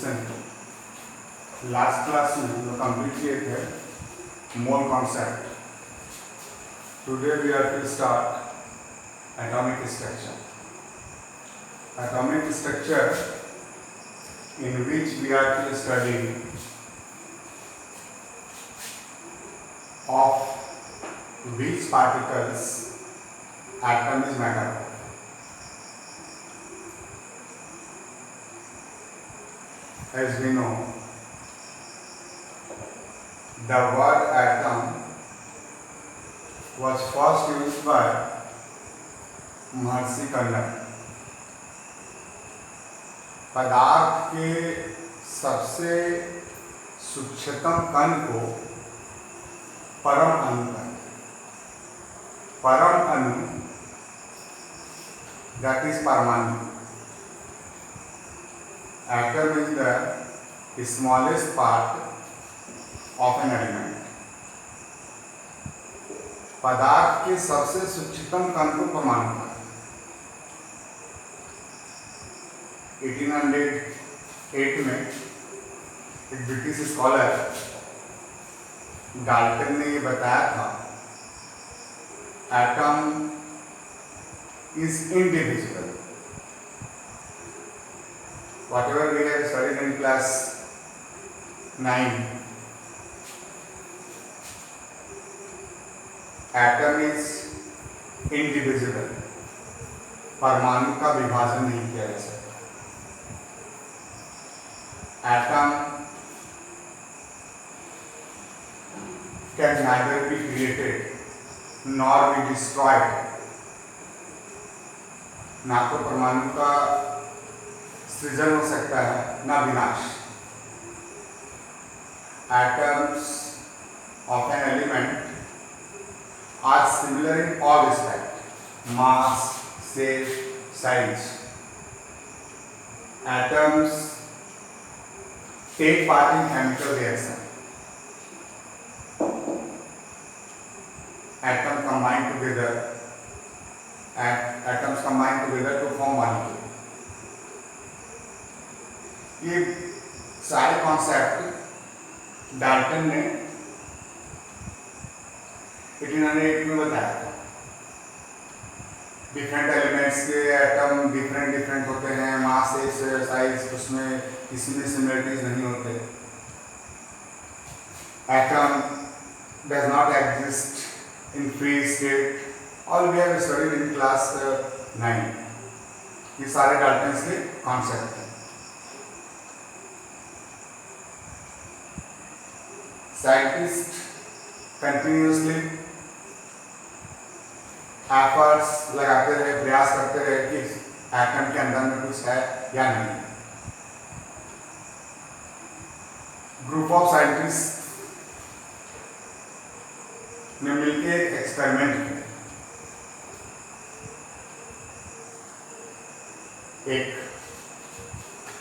Listen, last class में हम लोग कंप्लीट किए थे mole concept. Today we are to start atomic structure. Atomic structure in which we are to study of which particles atom is made up. As we know, the word atom was first used by Maharshi Kannan. पदार्थ के सबसे सूक्ष्मतम कण को परम अणु कहते हैं. परम अणु दैट इज परमाणु. Atom is the smallest part of an element. पदार्थ के सबसे सूक्ष्मतम कण को परमाणु कहते हैं. 1808 में एक ब्रिटिश स्कॉलर डाल्टन ने ये बताया था, atom is indivisible. whatever we have studied in class 9, atom is indivisible. परमाणु का विभाजन नहीं किया जा सकता. Atom can neither be created nor be destroyed. ना तो परमाणु का सृजन हो सकता है ना विनाश. Atoms of an element are similar in all respects: mass, shape, size. Atoms take part in chemical reaction. Atoms combine together to form molecule. ये सारे कॉन्सेप्ट डाल्टन ने 1808 में बताया था. डिफरेंट एलिमेंट्स के एटम डिफरेंट होते हैं, मास साइज, उसमें किसी में सिमिलरिटीज नहीं होते. Atom does not exist in free state. All we have studied in class 9. ये सारे डाल्टन्स के कॉन्सेप्ट हैं. साइंटिस्ट कंटिन्यूसली एफर्ट्स लगाते रहे, प्रयास करते रहे कि एटम के अंदर में कुछ है या नहीं. ग्रुप ऑफ साइंटिस्ट ने मिलकर एक एक्सपेरिमेंट किया. एक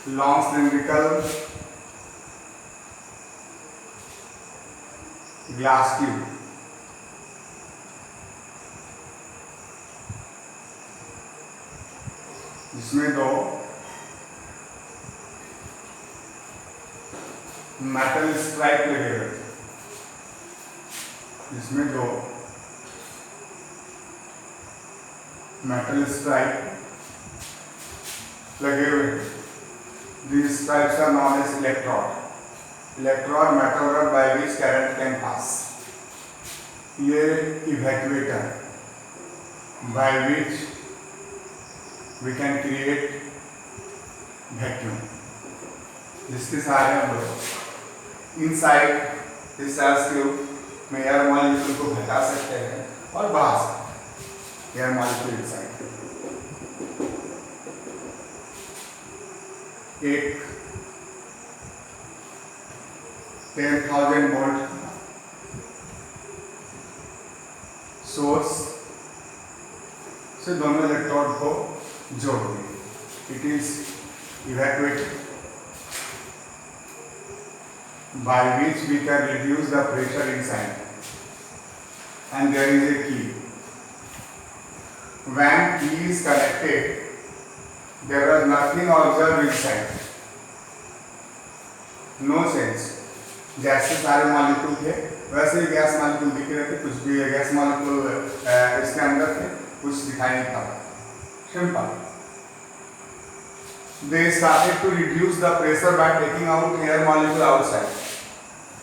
लॉन्ग सिलिंड्रिकल ग्लास ट्यूब, जिसमें दो मेटल स्ट्राइप लगे हुए थे. जिसमें दो मेटल स्ट्राइप लगे हुए थे. These stripes are known as electrode. Electrode metal rod by which current can pass. ये evacuator by which we can create vacuum. जिसके सहारे हम लोग इनसाइड दिस सेल्स ट्यूब में एयर मॉलिक्यूल को घटा सकते हैं और बढ़ा सकते हैं. Air molecule inside. एक 10,000 वोल्ट सोर्स से दोनों इलेक्ट्रोड को जोड़ दें. It is evacuated by which we can reduce the pressure inside. And there is a key. When key is connected, there was nothing observed inside. No change. जैसे सारे molecule थे वैसे ही gas molecule दिख रहे थे, कुछ भी गैस मॉलिक्यूल इसके अंदर थे, कुछ दिखाई नहीं पड़ा। Simple. They started to reduce the pressure by taking out air molecule outside.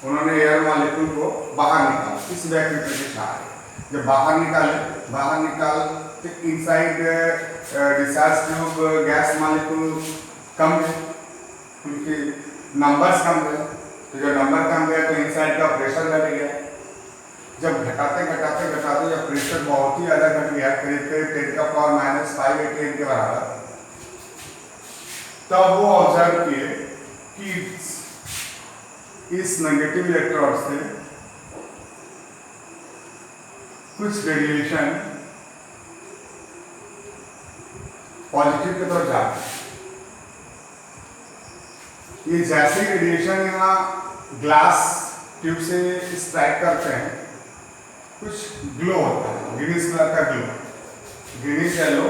उन्होंने एयर मॉलिक्यूल को बाहर निकाला, इस इवैक्यूएटर के सहारे। जब बाहर निकाल तो inside discharge tube gas molecule कम है, उनके नंबर्स कम गए। तो जब नंबर कम गया तो इनसाइड का प्रेशर घट गया। जब घटाते जब प्रेशर बहुत ही ज़्यादा घट गया, करीब 10⁻⁻5 के बराबर, तब वो ऑब्जर्व किए कि इस नेगेटिव इलेक्ट्रोड से कुछ रेडिएशन पॉजिटिव की तरफ जाता है। ये जैसे रेडिएशन यहाँ ग्लास ट्यूब से स्ट्राइक करते हैं, कुछ ग्लो होता है, ग्रीनिश कलर का ग्लो, ग्रीनिश येलो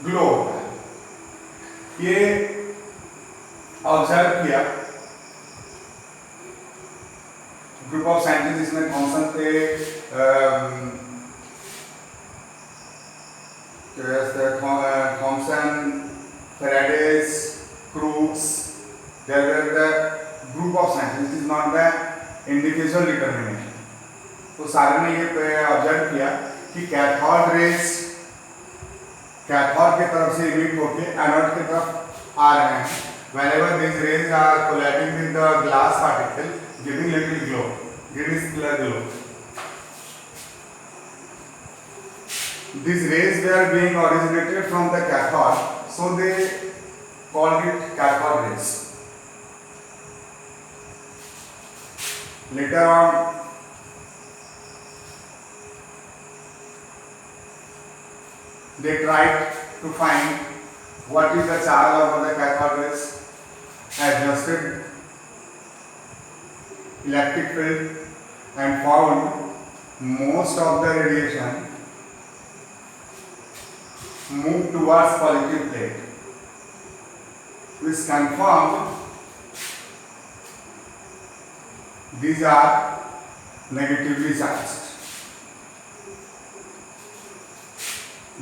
ग्लो होता है। ये ऑब्जर्व किया ग्रुप ऑफ साइंटिस्ट, जिसमें थॉमसन थे, Thomson, Faradays, Crookes, there were the group of scientist, it is not the individual determination. तो सारे ने ये ऑब्जर्व किया कि कैथोड रेज कैथोड की तरफ से इमिट होके एनोड की तरफ आ रहे हैं। Whenever these rays are colliding with the glass particle, giving little glow, greenish color glow. These rays were being originated from the cathode, so they called it cathode rays. Later on, they tried to find what is the charge of the cathode rays, adjusted electric field and found most of the radiation moved towards positive plate, which confirmed these are negatively charged.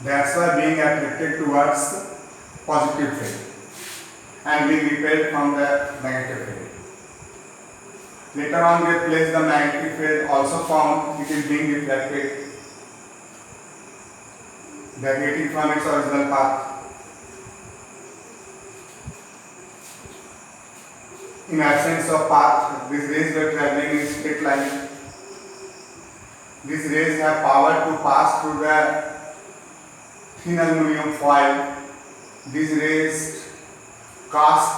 That's why being attracted towards positive field and being repelled from the negative field. Later on, they placed the magnetic field, also found it is being reflected, deviating from its original path. In absence of path, these rays were traveling in straight line. These rays have power to pass through the thin aluminum foil. These rays cast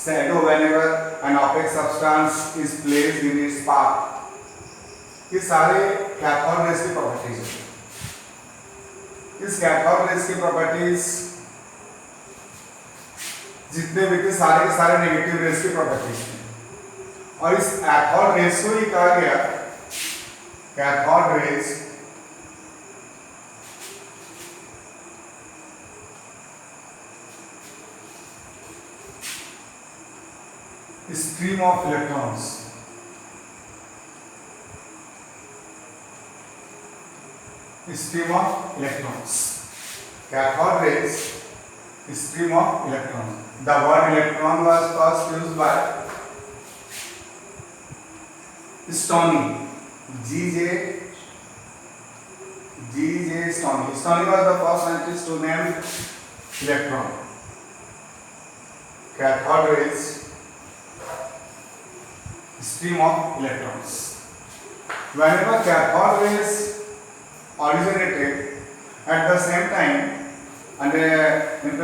shadow whenever an opaque substance is placed in its path. ये सारे cathode rays की properties हैं। इस cathode rays की properties जितने भी थे सारे के सारे नेगेटिव रेज की प्रॉपर्टीज हैं। और इस कैथोड रेज को ही कहा गया cathode rays stream of electrons. Stream of electrons. Cathode rays, stream of electrons. The word electron was first used by Stoney. G.J. Stoney. Stoney was the first scientist to name electron. Cathode rays, stream of electrons. Whenever cathode rays originated at the same time and in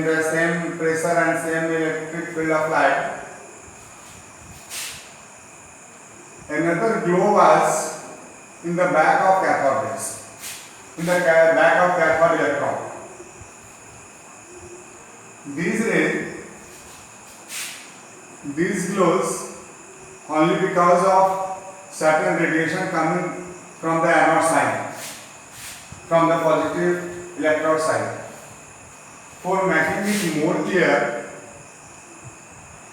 the same pressure and same electric field of light, another glow was in the back of cathode rays, in the back of cathode electron. These glows only because of certain radiation coming from the anode side, from the positive electrode side. For making it more clear,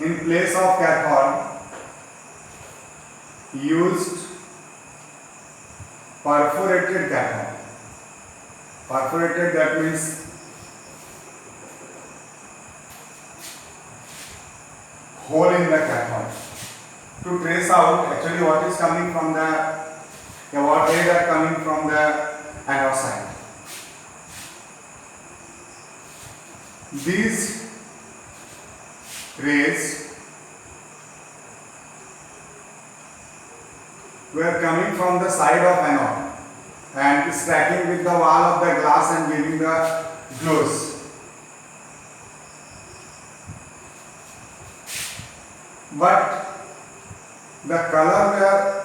In place of cathode, used perforated cathode. Perforated, that means hole in the cathode to trace out actually what is coming from the what rays are coming from the anode side. These rays were coming from the side of anode and stacking with the wall of the glass and giving the glows. But the color were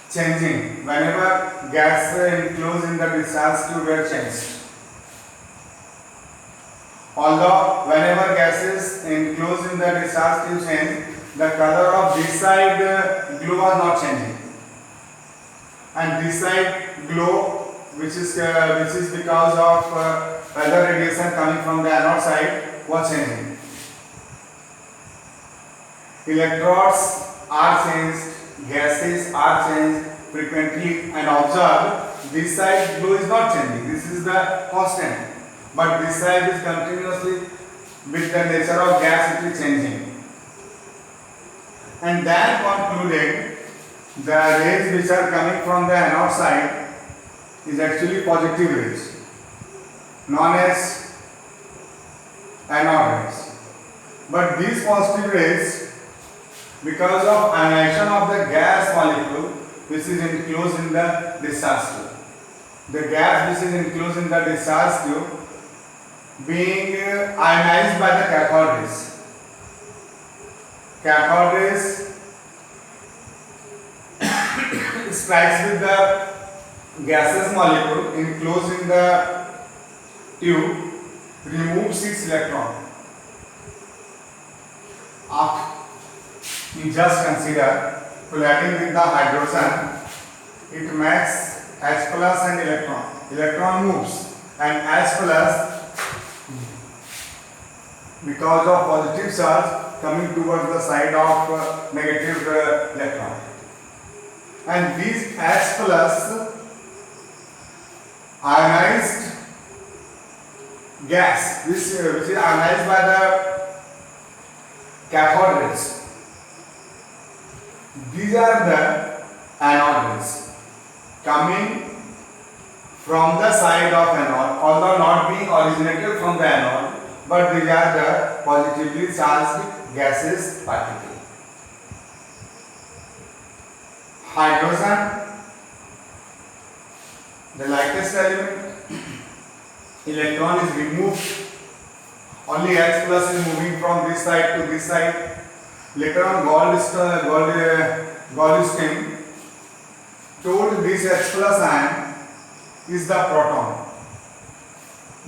changing whenever gas enclosed in the discharge tube were changed. Although whenever gases enclosed in the discharge tube change, the color of this side glow was not changing, and this side glow, which is because of other radiation coming from the anode side, was changing. Electrodes are changed, gases are changed frequently, and observe this side glow is not changing. This is the constant. But this side is continuously with the nature of gas, it is changing. And then concluded the rays which are coming from the anode side is actually positive rays, known as anode rays. But these positive rays, because of ionization of the gas molecule which is enclosed in the discharge tube, the gas which is enclosed in the discharge tube being ionized by the cathode rays. Cathode rays strikes with the gaseous molecule enclosed in the tube, removes its electron. You just consider colliding with the hydrogen, it makes H plus and electron. Electron moves, and H plus, because of positive charge coming towards the side of negative electron, and these H plus ionized gas, which is ionized by the cathode rays. These are the anode rays coming from the side of anode, although not being originated from the anode, but these are the positively charged gaseous particles. Hydrogen, the lightest element, electron is removed, only H plus is moving from this side to this side. Later on, Goldstein told this H plus ion is the proton.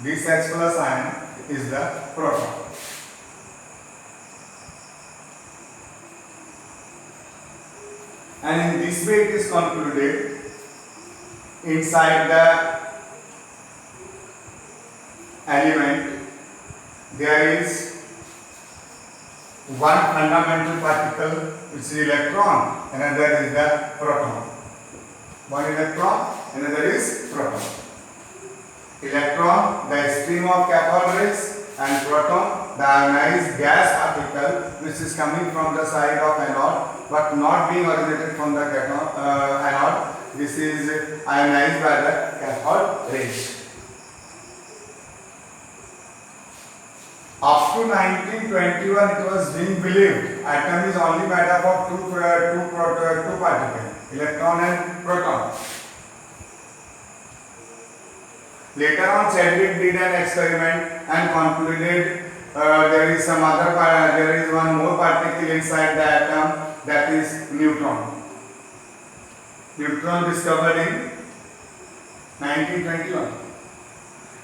This H plus ion is the proton. And in this way it is concluded, inside the element there is one fundamental particle, which is electron, another is the proton. One electron, another is proton. Electron, the stream of cathode rays, and proton, the ionized gas particle which is coming from the side of anode but not being originated from the anode. This is ionized by the cathode rays. Up to 1921, it was being believed atom is only made up of two particles, electron and proton. Later on, Chadwick did an experiment and concluded there is one more particle inside the atom, that is neutron. Neutron discovered in 1921.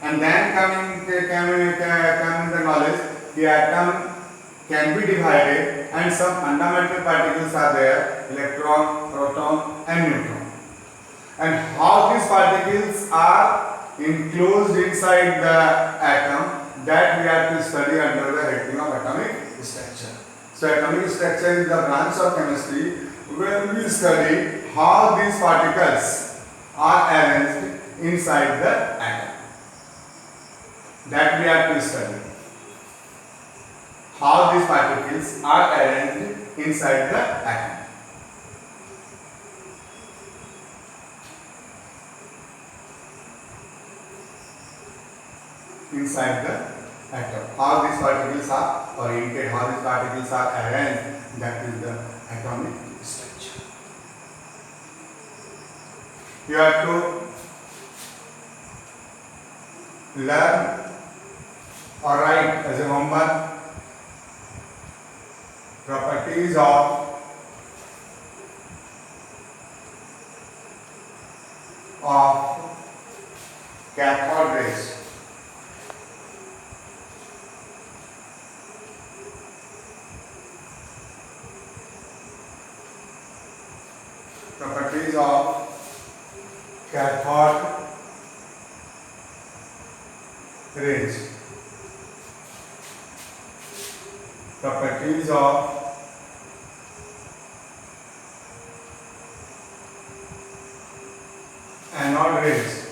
And then coming the knowledge, the atom can be divided and some fundamental particles are there, electron, proton and neutron. And how these particles are enclosed inside the atom, that we have to study under the heading of atomic structure. So atomic structure is the branch of chemistry where we study how these particles are arranged inside the atom. That we have to study. How these particles are arranged inside the atom. Inside the atom. How these particles are oriented, how these particles are arranged, that is the atomic structure. You have to learn or write as a homework properties of cathode rays. Properties of cathode rays. Properties of anode rays.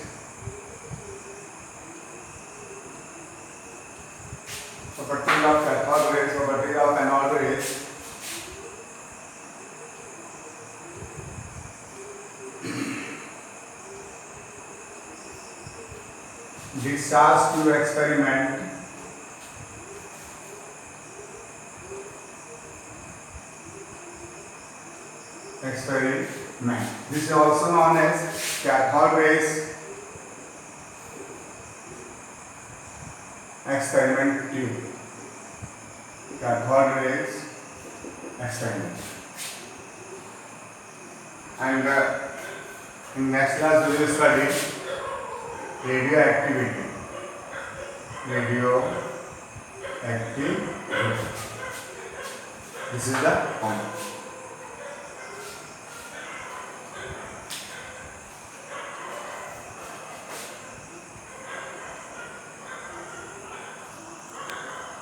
Properties of cathode rays, properties of anode rays. Discharge to experiment. This is also known as cathode rays experiment tube. Cathode rays experiment. And in next class we will study radioactivity. Radioactivity. This is the homework.